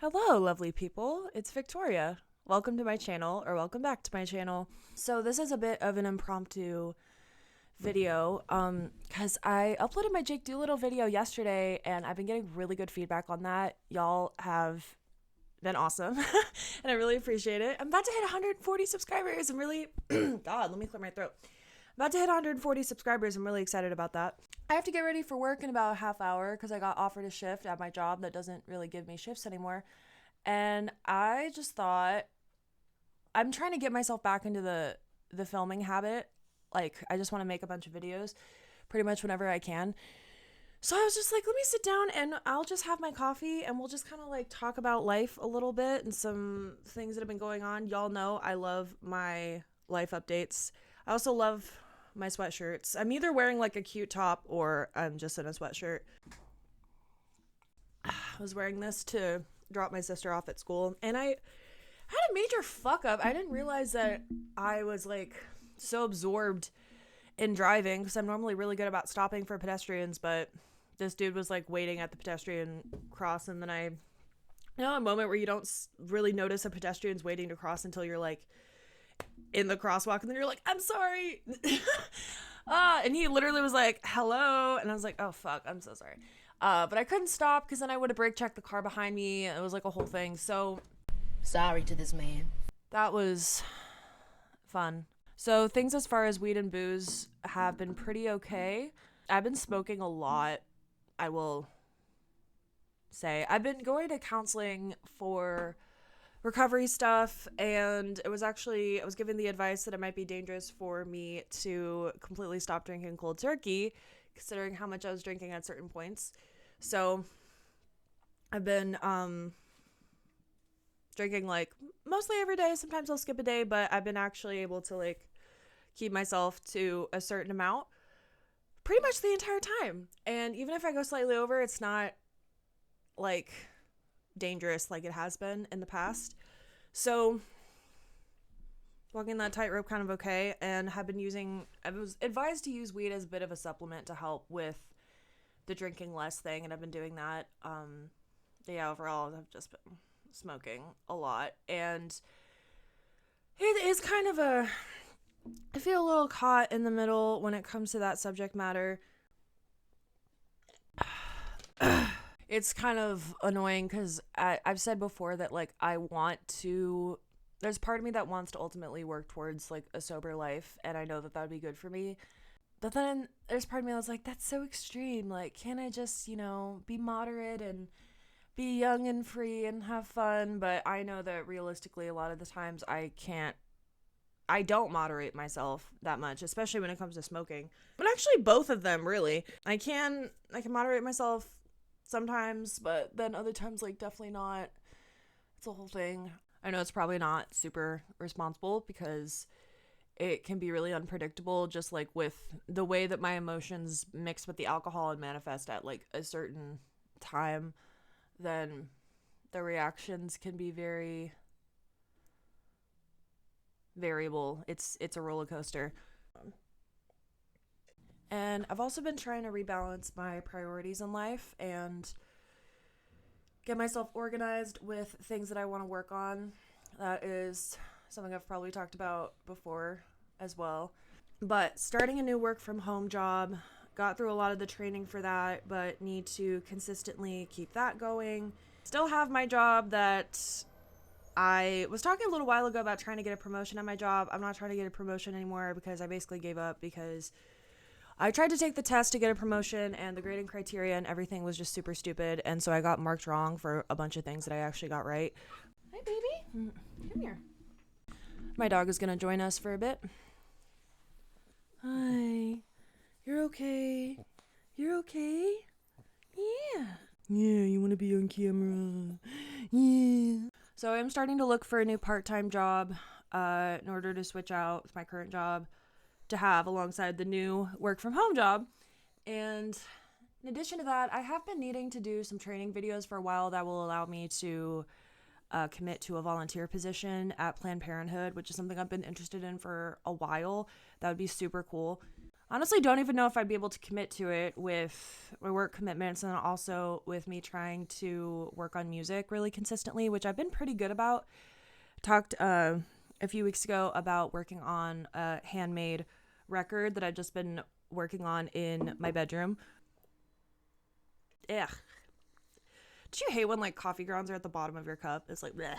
Hello, lovely people. It's Victoria. Welcome to my channel, or welcome back to my channel. So this is a bit of an impromptu video, because I uploaded my Jake Doolittle video yesterday, and I've been getting really good feedback on that. Y'all have been awesome, and I really appreciate it. I'm about to hit 140 subscribers. I'm really, God, let me clear my throat. I'm about to hit 140 subscribers. I'm really excited about that. I have to get ready for work in about a half hour because I got offered a shift at my job that doesn't really give me shifts anymore. And I just thought I'm trying to get myself back into the filming habit. Like I just want to make a bunch of videos pretty much whenever I can. So I was just like, let me sit down and I'll just have my coffee and we'll just kind of like talk about life a little bit and some things that have been going on. Y'all know I love my life updates. I also love my sweatshirts. I'm either wearing like a cute top or I'm just in a sweatshirt. I was wearing this to drop my sister off at school and I had a major fuck up. I didn't realize that I was like so absorbed in driving because I'm normally really good about stopping for pedestrians, but this dude was like waiting at the pedestrian cross, and then a moment where you don't really notice a pedestrian's waiting to cross until you're like in the crosswalk, and then you're like, I'm sorry. And he literally was like, hello, and I was like, oh fuck, I'm so sorry. But I couldn't stop because then I would have brake checked the car behind me. It was like a whole thing. So sorry to this man. That was fun. So things as far as weed and booze have been pretty okay. I've been smoking a lot, I will say. I've been going to counseling for recovery stuff, and I was given the advice that it might be dangerous for me to completely stop drinking cold turkey, considering how much I was drinking at certain points. So I've been drinking like mostly every day. Sometimes I'll skip a day, but I've been actually able to like keep myself to a certain amount pretty much the entire time. And even if I go slightly over, it's not like dangerous like it has been in the past. So walking that tightrope kind of okay, and I was advised to use weed as a bit of a supplement to help with the drinking less thing, and I've been doing that. Yeah, overall I've just been smoking a lot, and it is kind of I feel a little caught in the middle when it comes to that subject matter. It's kind of annoying because I've said before that like there's part of me that wants to ultimately work towards like a sober life, and I know that would be good for me. But then there's part of me that's like, that's so extreme. Like, can't I just, be moderate and be young and free and have fun? But I know that realistically, a lot of the times I don't moderate myself that much, especially when it comes to smoking. But actually both of them, really. I can moderate myself sometimes, but then other times like definitely not. It's a whole thing. I know it's probably not super responsible because it can be really unpredictable, just like with the way that my emotions mix with the alcohol and manifest at like a certain time, then the reactions can be very variable. It's a roller coaster. And I've also been trying to rebalance my priorities in life and get myself organized with things that I want to work on. That is something I've probably talked about before as well. But starting a new work from home job, got through a lot of the training for that, but need to consistently keep that going. Still have my job that I was talking a little while ago about trying to get a promotion at my job. I'm not trying to get a promotion anymore because I basically gave up because I tried to take the test to get a promotion and the grading criteria and everything was just super stupid. And so I got marked wrong for a bunch of things that I actually got right. Hi, baby. Come here. My dog is going to join us for a bit. Hi. You're okay? You're okay? Yeah. Yeah, you want to be on camera. Yeah. So I'm starting to look for a new part-time job in order to switch out with my current job to have alongside the new work from home job. And in addition to that, I have been needing to do some training videos for a while that will allow me to commit to a volunteer position at Planned Parenthood, which is something I've been interested in for a while. That would be super cool. honestly don't even know if I'd be able to commit to it with my work commitments and also with me trying to work on music really consistently, which I've been pretty good about. Talked a few weeks ago about working on a handmade record that I've just been working on in my bedroom. Ugh. Do you hate when like coffee grounds are at the bottom of your cup? It's like bleh.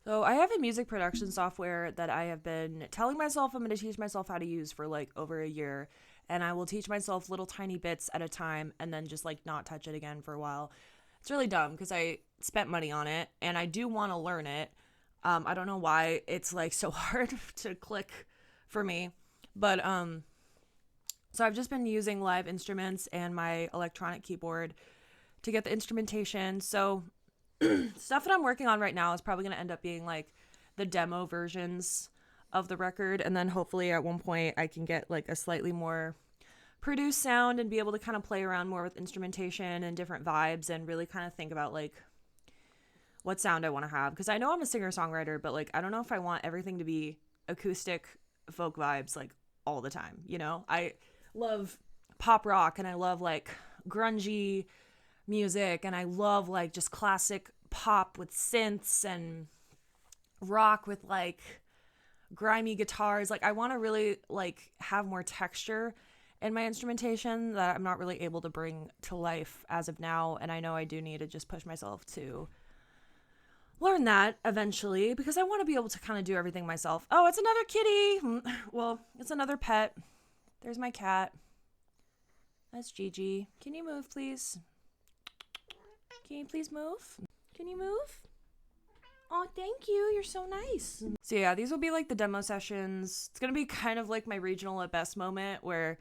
So I have a music production software that I have been telling myself I'm going to teach myself how to use for like over a year, and I will teach myself little tiny bits at a time and then just like not touch it again for a while. It's really dumb because I spent money on it and I do want to learn it. I don't know why it's like so hard to click for me, but so I've just been using live instruments and my electronic keyboard to get the instrumentation. So stuff that I'm working on right now is probably going to end up being like the demo versions of the record, and then hopefully at one point I can get like a slightly more produced sound and be able to kind of play around more with instrumentation and different vibes and really kind of think about like what sound I want to have, because I know I'm a singer-songwriter, but like I don't know if I want everything to be acoustic folk vibes like all the time, you know? I love pop rock and I love like grungy music and I love like just classic pop with synths and rock with like grimy guitars. Like I want to really like have more texture in my instrumentation that I'm not really able to bring to life as of now, and I know I do need to just push myself to learn that eventually because I want to be able to kind of do everything myself. Oh, it's another kitty. Well, it's another pet. There's my cat. That's Gigi. Can you move, please? Can you please move? Can you move? Oh, thank you. You're so nice. So yeah, these will be like the demo sessions. It's going to be kind of like my regional at best moment where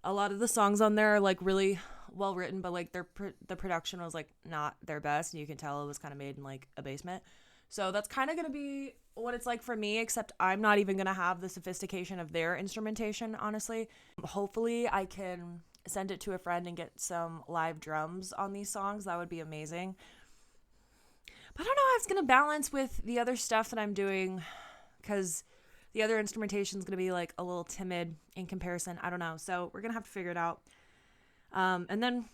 a lot of the songs on there are like really well written, but like the production was like not their best. And you can tell it was kind of made in like a basement. So that's kind of going to be what it's like for me, except I'm not even going to have the sophistication of their instrumentation, honestly. Hopefully I can send it to a friend and get some live drums on these songs. That would be amazing. But I don't know how it's going to balance with the other stuff that I'm doing, because the other instrumentation is going to be like a little timid in comparison. I don't know. So we're going to have to figure it out. And then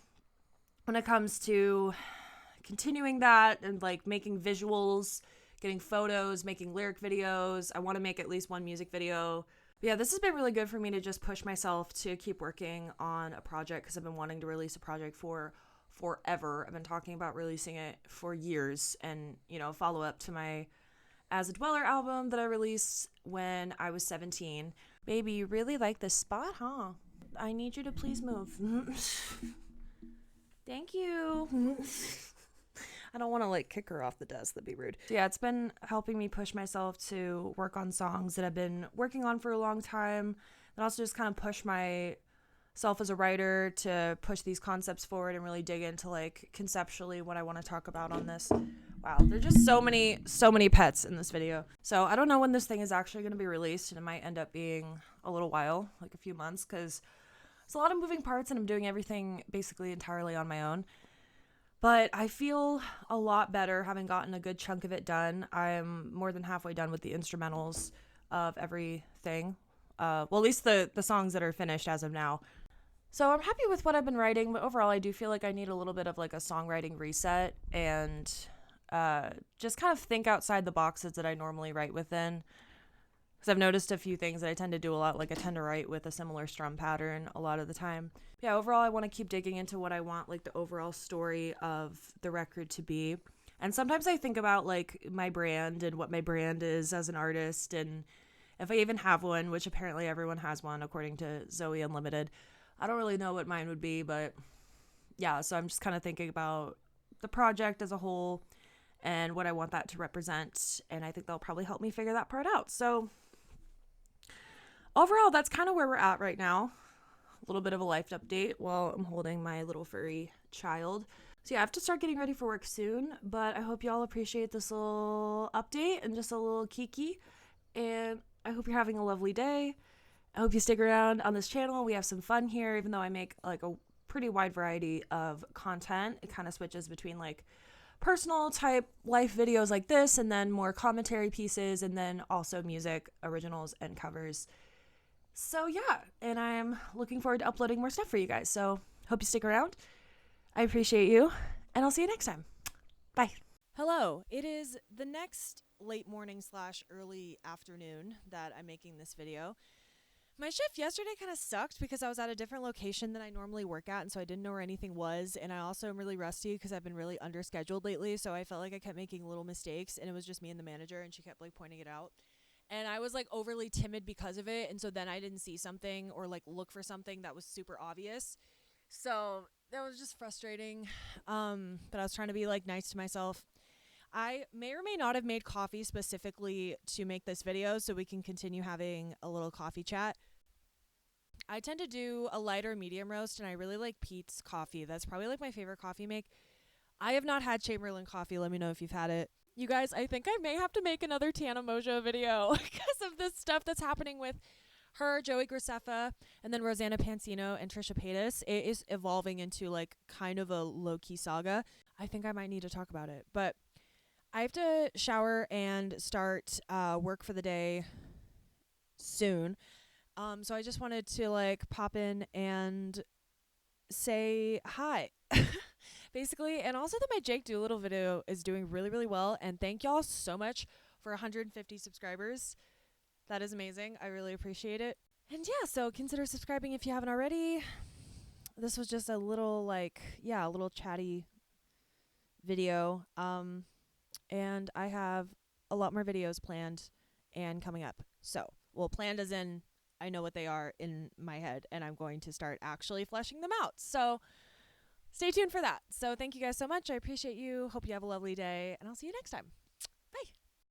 when it comes to continuing that and like making visuals, getting photos, making lyric videos, I want to make at least one music video. Yeah, this has been really good for me to just push myself to keep working on a project, because I've been wanting to release a project for forever. I've been talking about releasing it for years, and, you know, follow up to my As a Dweller album that I released when I was 17. Baby, you really like this spot, huh? I need you to please move. Thank you. I don't want to like kick her off the desk. That'd be rude. So yeah, it's been helping me push myself to work on songs that I've been working on for a long time, and also just kind of push myself as a writer to push these concepts forward and really dig into like conceptually what I want to talk about on this. Wow, there's just so many pets in this video. So I don't know when this thing is actually going to be released, and it might end up being a little while, like a few months, because it's a lot of moving parts and I'm doing everything basically entirely on my own. But I feel a lot better having gotten a good chunk of it done. I'm more than halfway done with the instrumentals of everything. Well, at least the songs that are finished as of now. So I'm happy with what I've been writing, but overall I do feel like I need a little bit of like a songwriting reset and just kind of think outside the boxes that I normally write within. Because I've noticed a few things that I tend to do a lot, like I tend to write with a similar strum pattern a lot of the time. Yeah, overall I want to keep digging into what I want like the overall story of the record to be. And sometimes I think about like my brand and what my brand is as an artist, and if I even have one, which apparently everyone has one according to Zoe Unlimited. I don't really know what mine would be, but yeah, so I'm just kind of thinking about the project as a whole and what I want that to represent, and I think they'll probably help me figure that part out. So overall, that's kind of where we're at right now. A little bit of a life update while I'm holding my little furry child. So yeah, I have to start getting ready for work soon, but I hope y'all appreciate this little update and just a little kiki, and I hope you're having a lovely day. I hope you stick around on this channel. We have some fun here, even though I make like a pretty wide variety of content. It kind of switches between like personal type life videos like this, and then more commentary pieces, and then also music, originals, and covers. So yeah, and I'm looking forward to uploading more stuff for you guys. So hope you stick around. I appreciate you, and I'll see you next time. Bye. Hello. It is the next late morning / early afternoon that I'm making this video. My shift yesterday kind of sucked because I was at a different location than I normally work at, and so I didn't know where anything was. And I also am really rusty because I've been really underscheduled lately, so I felt like I kept making little mistakes, and it was just me and the manager, and she kept like pointing it out. And I was like overly timid because of it, and so then I didn't see something or like look for something that was super obvious. So that was just frustrating. But I was trying to be like nice to myself. I may or may not have made coffee specifically to make this video so we can continue having a little coffee chat. I tend to do a lighter medium roast, and I really like Pete's coffee. That's probably like my favorite coffee make. I have not had Chamberlain coffee. Let me know if you've had it. You guys, I think I may have to make another Tana Mojo video because of this stuff that's happening with her, Joey Graceffa, and then Rosanna Pansino and Trisha Paytas. It is evolving into like kind of a low-key saga. I think I might need to talk about it. But I have to shower and start work for the day soon. So I just wanted to like pop in and say hi. Basically, and also that my Jake Doolittle video is doing really, really well. And thank y'all so much for 150 subscribers. That is amazing. I really appreciate it. And yeah, so consider subscribing if you haven't already. This was just a little a little chatty video. And I have a lot more videos planned and coming up. So, well, planned as in I know what they are in my head, and I'm going to start actually fleshing them out. So stay tuned for that. So thank you guys so much. I appreciate you. Hope you have a lovely day, and I'll see you next time.